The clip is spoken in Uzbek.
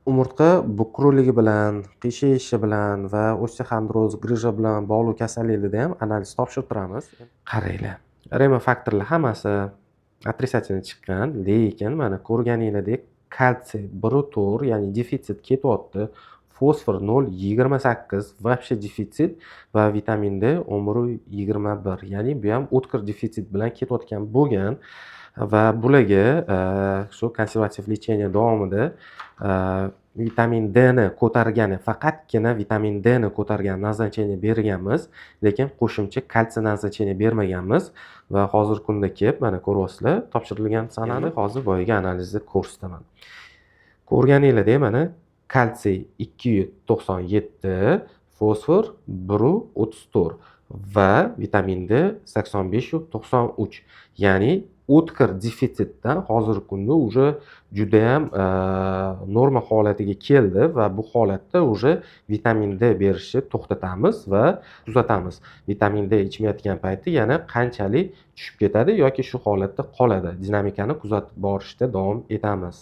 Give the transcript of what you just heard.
Umurtqa bukruligi bilan, qiyshayishishi bilan va osteoxondroz, grijja bilan bog'liq kasalliklarda ham analiz topshirtiramiz. Qaranglar, remofaktorlar hammasi отрицательно chiqqan, lekin mana ko'rganinglardek kalsiy 1,4 ya'ni defitsit ketyapti. Fosfor 0,28 вообще defitsit va vitamin D 10,21 ya'ni bu ham o'tkir defitsit bilan ketayotgan bo'lgan va bularga shu konservativ lecheniya davomida vitamin D ni ko'targani, faqatgina vitamin D ni ko'targan назначение berganmiz, lekin qo'shimcha kalsiy назначение bermaganmiz va hozirgi kunda kelib mana ko'ryapsizlar, topshirilgan sanani hozir boyagi analizni ko'rsataman. Ko'rganinglardek mana kalsiy 297, fosfor 1,34 va vitamin D 85,93. Ya'ni o'tkir defitsitdan hozirgi kunda уже judayam norma holatiga keldi va bu holatda уже vitamin D berishni to'xtatamiz va tuzatamiz. Vitamin D ichmayotgan payti yana qanchalik tushib ketadi yoki shu holatda qoladi, dinamikani kuzatib borishda davom etamiz.